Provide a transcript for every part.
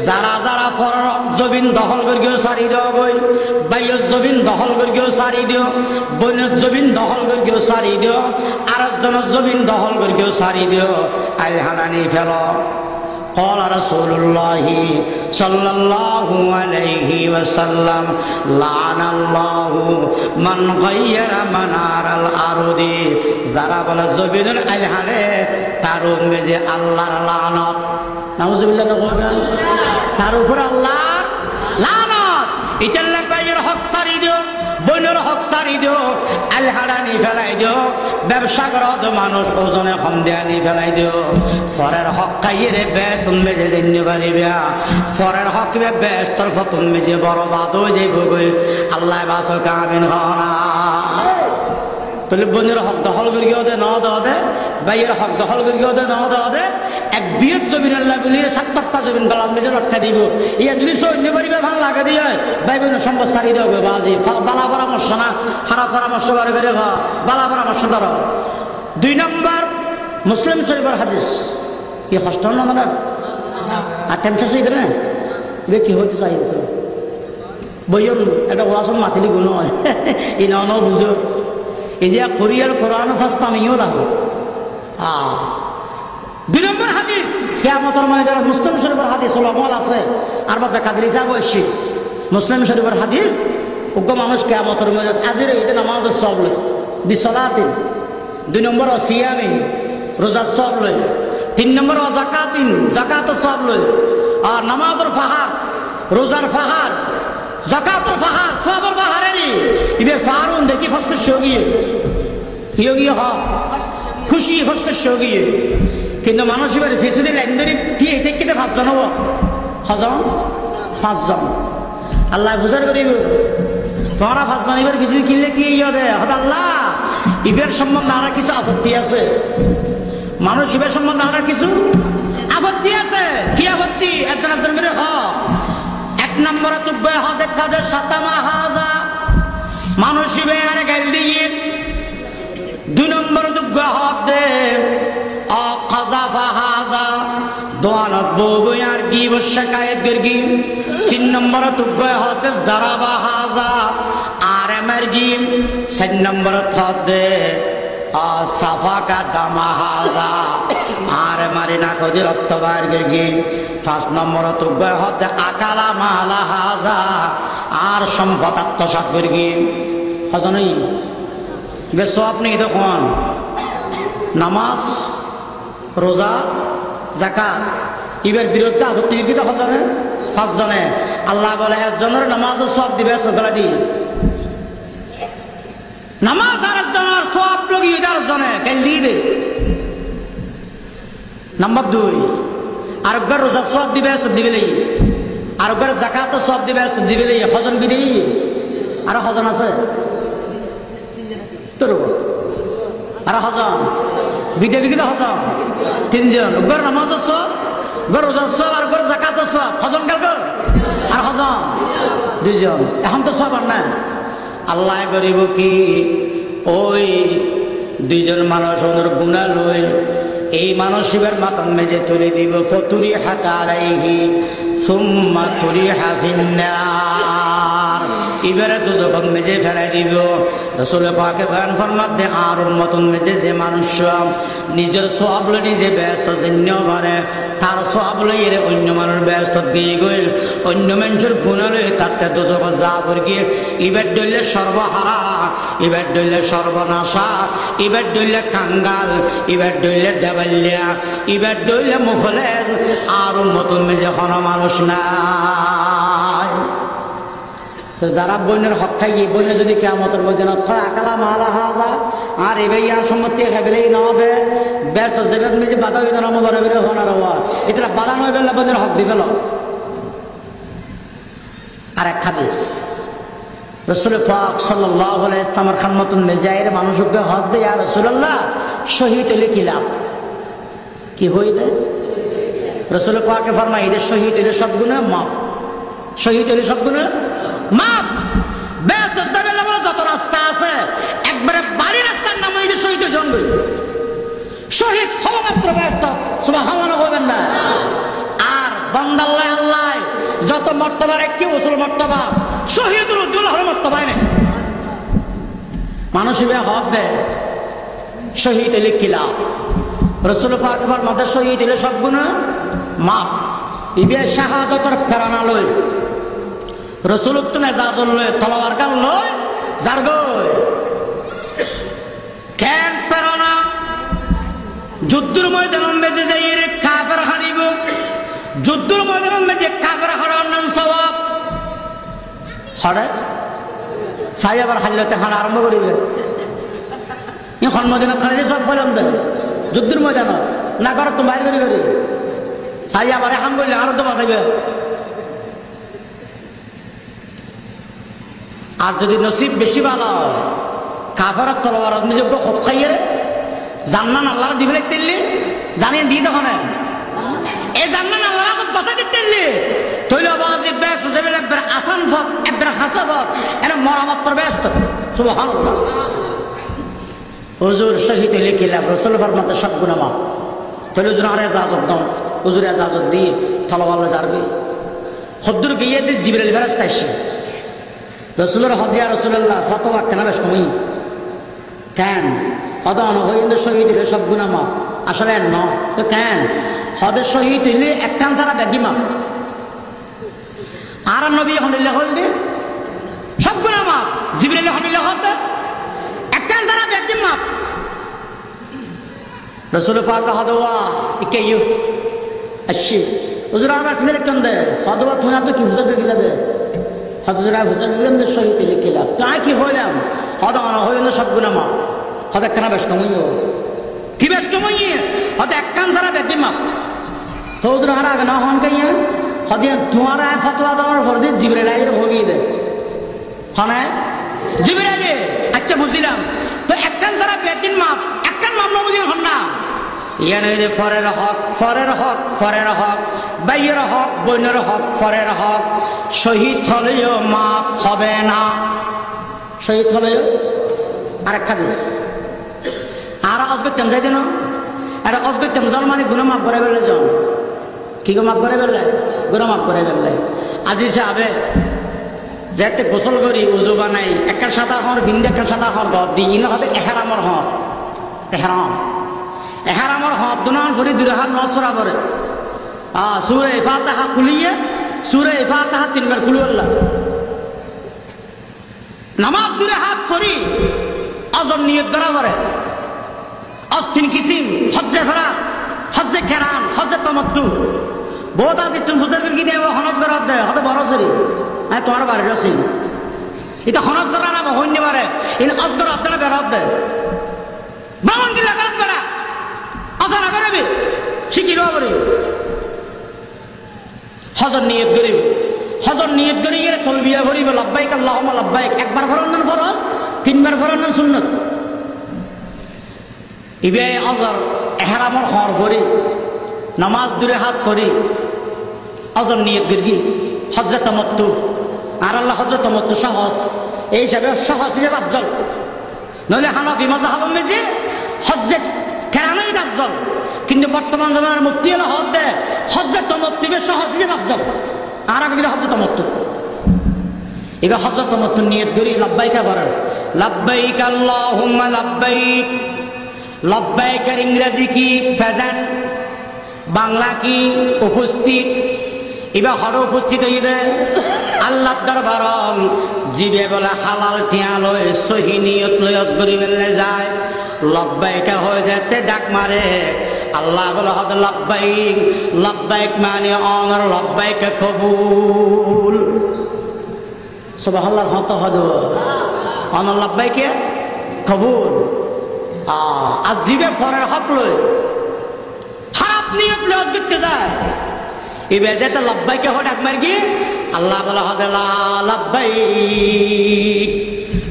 যারা যারা ফর জমিন দখল করিও সারি দিও গই বাইয়ের জমিন দখল করিও সারি দিও বনের জমিন দখল করিও সারি দিও আরেকজনের জমিন দখল করিও সারি দিও আই হানানি ফেলো قال رسول الله صلى الله عليه وسلم لعن الله من غير منار الارض যারা বলে জমিনের আলহানে তার উপরে আল্লাহর লানত নাউজুবিল্লাহ তার উপর আল্লাহর লানত ইতাল্লা বাইয়ের হক সারি দিও বইনের হক সারি দিও আলহারানি ফেলাই দিও ব্যবসা করো মানুষ ওজনে কম দেয়ানি ফেলাই দিও ফরের হক খাইয়ে বেশ তুমি যে জেনে পারিবে ফরের হক বেশ তোর তুমি যে বরবাদ হয়ে যাইব আল্লাহ বাসো কামিন হনা তাহলে বোনের হক দখল করিও দে ন দে ভাইয়ের হক দখল করিও দে ন দে এক বিয়ের জমিন আল্লাহ বলিয়ে ৭টা জমিন গলার মেজে রক্ষা দিব ইয়া যদি সৈন্য পরিবে ভালো লাগে দিয়ে ভাই বোনের সম্পদ সারি দেবে বাজি বালা পরামর্শ না খারাপ পরামর্শ করে বেড়ে বালা পরামর্শ ধরো 2 নম্বর মুসলিম শরীফের হাদিস কি কষ্ট না মানে আর টাইম শেষ হয়ে গেলে কি হইতে চাই বইয়ন একটা ওয়াসন মাতিলি গুণ হয় এই ন বুঝো এই যে কোরিয়ার কোরআন ফাস্তানিও রাখো 2 নম্বর হাদিস কিয়ামতের ময়দানে মুসলিম শরীফের হাদিস ওলামাল আছে আর বাদ কাদের হিসাব হইছে মুসলিম শরীফের হাদিস ওগো মানুষ কিয়ামতের ময়দানে আজির এটা নামাজের সওয়াব লয় বিসলাতিন 2 নম্বর সিয়ামিন রোজার সওয়াব লয় 3 নম্বর যাকাতিন যাকাতের সওয়াব লয় আর নামাজের ফাহার রোজার ফাহার যাকাতের ফাহার সওয়াবের ফাহারেনি ইবে ফারুন দেখি ফসফে শোগিয়ে কিয়োগিয়ে হ খুশি ফসফে শোগিয়ে কিন্তু মানুষ এবার ফেসুদের লাইন ধরে দিয়ে দেখতে 5 জন হব হজন 5 জন আল্লাহ বুঝার করিব তোমরা 5 জন এবার ফেসুদ কিনলে কি ইয়ে দে হত আল্লাহ ইবের সম্বন্ধে আর কিছু আপত্তি আছে মানুষ ইবের সম্বন্ধে আর কিছু আপত্তি আছে কি আপত্তি একজন একজন করে হ 1 নম্বরে তুব্বে হদে কাদের সাতামা হাজা মানুষ ইবে আর গাল দিয়ে 2 নম্বরে তুব্বে হদে দোয়ানত বউবই আর কি শিকায়ত করগি 3 নম্বর তুব্বে হতে জারাবা হাজা আর এমর গি 4 নম্বর থদে সাফা কা দামা হাজা আর মারিনা কদি রক্ত বার করগি 5 নম্বর তুব্বে হতে আকালা মালা হাজা আর সম্পদ আত্মসাৎ করগি হজনই বেশ আপনি দেখুন নামাজ রোজা যাকাত ইবের বিরুদ্ধে আপত্তি কি দেখা জানে 5 জনে আল্লাহ বলে 1 জনের নামাজ সব দিবে সগলা দি নামাজ আর জনের সব লগি 10 জনে কেন দিবে নাম্বার 2 আর একবার রোজা সব দিবে আর একবার যাকাত সব দিবে হজন বিধি আর হজন আছে তোর আর হজন বিধে বিধে হজন 3 জন গর নামাজ সব গর রোজা সব আর গর যাকাত সব হজন কাল আর হজন 2 জন এখন তো সব আর না আল্লাহ করিব কি ওই 2 জন মানুষ ওদের গুনাহ লই এই মানসিবের মাথার মেজে তুলে দিব ফতুরি হাতারাইহি সুম্মা তুরিহা ফিন্নার এবারে দুজক মেজে ফেলাই দিব রাসূল পাকে বয়ান ফরমাতে আর উম্মতুন মেজে যে মানুষ নিজের সওয়াব লই নিজে ব্যস্ত জন্য করে তার সওয়াব লই এর অন্য মানুষ ব্যস্ত দিয়ে গইল অন্য মানুষের গুনাহ লই তাতে দুজক যা করকি এবার দইলে সর্বহারা এবার দইলে সর্বনাশা এবার দইলে কাঙ্গাল এবার দইলে দেবালিয়া এবার দইলে মুফলেজ আর উম্মতুন মেজে কোন মানুষ নাই তো যারা বইনের হক খাইয়ে বইনে যদি কিয়ামতের মধ্যে নয় আকালা মালা হাজা আর এবার ইয়ার সম্মতি খাইবেলেই না হবে ব্যস্ত যাবে তুমি যে বাধা হইতে নামো বড় বেড়ে হনার হওয়া এটা বাধা নয় বেলা বইনের হক দি ফেল আর এক হাদিস রাসূল পাক সাল্লাল্লাহু আলাইহি ওয়াসাল্লামের খাদমতুন মেজাইর মানুষকে হক দেয় ইয়া রাসূলুল্লাহ শহীদ হলে কি লাভ কি হইবে রাসূল পাকে ফরমায় এটা শহীদ হলে সব গুনাহ মাফ শহীদ হলে সব গুনাহ মাপ ব্যস্ত যাবে বলে যত রাস্তা আছে একবারে বাড়ি রাস্তার নাম হইলে শহীদ জঙ্গল শহীদ সবমাত্র ব্যস্ত সুবহানাল্লাহ বলবেন না আর বান্দাল্লাহ আল্লাহ যত মর্তবার একটি উসুল মর্তবা শহীদুল উদ্দুল্লাহর মর্তবায় নেই মানুষ হক দেয় শহীদ হলে কিলা রসুল পাকবার মধ্যে শহীদ হলে সব গুণা মাপ ইবে শাহাদতর ফেরানা লই রসুল তুমি এজাজল লয় তলোয়ার গান লয় যার গই কেন প্রেরণা যুদ্ধের ময়দান বেজে যাই রে কাফের হারিব যুদ্ধের ময়দান বেজে কাফের হারার নাম সওয়াব হারে ছাই আবার হাল্লতে হারা আরম্ভ করিবে এখন ময়দানে খালি সব বললাম দেন যুদ্ধের ময়দান না কর তো বাইরে বেরিয়ে বেরিয়ে ছাই আবার হাম করলে আরো তো বাঁচাইবে আর যদি নসিব বেশি ভালো হয় কাফের তলোয়ার নিজেকে খপ খাইয়ে জান্নাত আল্লাহর দি ফেলে তেললি জানিয়ে দিয়ে তখন এই জান্নাত আল্লাহর আগত কথা দিতে তেললি তৈল বাজি বেশ জেবেল একবার আসান ফক একবার হাসা ফক এর মরামত কর ব্যস্ত সুবহানাল্লাহ হুজুর শহীদ হলে কি লাভ রাসূল ফরমাতে সব গুনাহ মাফ তৈল হুজুর আর ইজাজত দাও হুজুর ইজাজত দিয়ে তলোয়ার জারবি হদ্দুর গিয়ে দি জিবরাইল ফেরেশতা এসে রাসূলের হদিয়া রাসূলুল্লাহ ফতোয়া কেন বেশ কমই কেন হদান হইলে শহীদ হলে সব গুনাহ মাফ আসলে ন তো কেন হদে শহীদ হইলে এক কান সারা ব্যাগি মাফ আর নবী হমিল্লা হইলে সব গুনাহ মাফ জিবরাইল হমিল্লা হতে এক কান সারা ব্যাগি মাফ রাসূল পাক হদওয়া ইকেয়ু আশি হুজুর আমরা ফিরে কেন দে হদওয়া তুই তো কি হুজুর বেগি যাবে হযরত হুসাইন ইবনে শহীদ লিখিলা তাই কি হইলাম হদান হইলে সব গুনাহ মাফ হদে কেন বেশ কমইও কি বেশ কমইয়ে হদে এক কান সারা ব্যাগি মাফ তো হুজুর আর আগে না হন কাইয়া হদে তোমার ফতোয়া দেওয়ার পর দিয়ে জিবরাইল আইর হবি দে হনে জিবরাইল আচ্ছা বুঝলাম তো এক কান সারা ব্যাগি মাফ এক কান মাফ না বুঝিল হন না ইয়ানে ফরের হক ফরের হক ফরের হক বাইয়ের হক বইনের হক ফরের হক শহীদ হলেও মাফ হবে না শহীদ হলেও আরেক হাদিস আর অজগত্যম যাই দেন আর অজগত্যম জল মানে গুনাহ মাফ করে বেলে যাও কি গো মাফ করে বেলে গুনাহ মাফ করে বেলে আজি সাহেবে যেতে গোসল করি উজু বানাই একটা সাদা হর ভিন্দে একটা সাদা হর গদ দি ইন হতে এহরামর হর এহরাম এহরামর হর দুনান ভরি দুই হাত নসরা করে সূরা ফাতিহা কুলিয়ে সূরা ফাতিহা তিনবার কুলু আল্লাহ নামাজ দুই হাত করি আজম নিয়ত করা করে আজ তিন কিসিম হজ্জে ফেরাত হজ্জে কেরান হজ্জে তামাত্তু বহুত আজি তুমি বুঝার কি দেব হনজ করার দে হতে বড় সরি আমি তোমার বাড়ি রসি এটা হনজ করা না হইনি পারে ইন অজগর আদনা বেরাত দে ব্রাহ্মণ কি লাগাত বেরা আশা না করবি ঠিকই রবরি হজর নিয়ত করিব হজর নিয়ত করি এর তলবিয়া করিব লাব্বাইক আল্লাহুম্মা লাব্বাইক একবার ফরমান ফরজ তিনবার ফরমান সুন্নাত ইবে হজর ইহরামর হর করি নামাজ দুই হাত করি হজর নিয়ত করি হজ্জে তামাত্তু আর আল্লাহ হজ্জে তামাত্তু সহজ এই হিসাবে সহজ হিসাবে আফজল নইলে হানাফি মাযহাব মেজে হজ্জে কেরানাই আফজল কিন্তু বর্তমান জমানার মুফতি হলো হজ দেয় হজ্জে তামাত্তু সহজ হিসাবে আফজল আর আগে হজ্জে তামাত্তু এবার হজ্জে তামাত্তু নিয়ত করি লাব্বাইকা করেন লাব্বাইক আল্লাহুম্মা লাব্বাইক লাব্বাইকের ইংরেজি কি প্রেজেন্ট বাংলা কি উপস্থিত এবার হর উপস্থিত হইবে আল্লাহ দরবার জিবে বলে হালাল টিয়া লয় সহি নিয়ত লয় অজগরি বেলে যায় লাব্বাইকা হয়ে যেতে ডাক মারে আল্লাহ বলে হদ লাব্বাইক লাব্বাইক মানে অনর লাব্বাইক কবুল সুবহানাল্লাহ হত হদ অনর লাব্বাইকে কবুল আজ জিবে ফরের হক লয় খারাপ নিয়ত লয় অজগরতে যায় এবার যেতে লাব্বাইকে হো ডাক মার গিয়ে আল্লাহ বলা হদে লাব্বাইক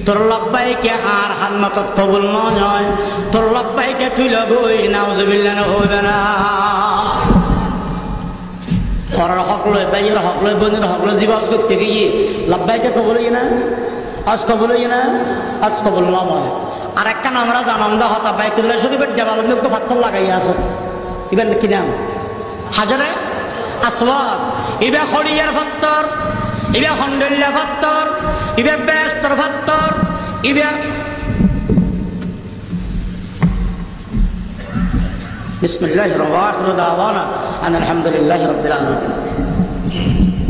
তোর লাব্বাইকে আর হান্নাতত কবুল নয় তোর লাব্বাইকে তুই লগই নাউজুবিল্লাহ হইবে না ফরার হক লয় বাইয়ের হক লয় বোনের হক লয় জীবাস করতে গিয়ে লাব্বাইকে কবুল হই না আজ কবুল হই না আজ কবুল নয় আর একটা আমরা জানাম দা হতা বাইতুল্লাহ শরীফের দেওয়ালের মধ্যে পাথর লাগাইয়া আছে এবার কি নাম হাজারে আসওয়াদ ইবে খড়িয়ার পাত্তর ইবে খন্ডল্যা পাত্তর ইবে বেস্তর পাত্তর ইবে বিসমিল্লাহির রহমানির রহিম দাওয়ানা আলহামদুলিল্লাহি রাব্বিল আলামিন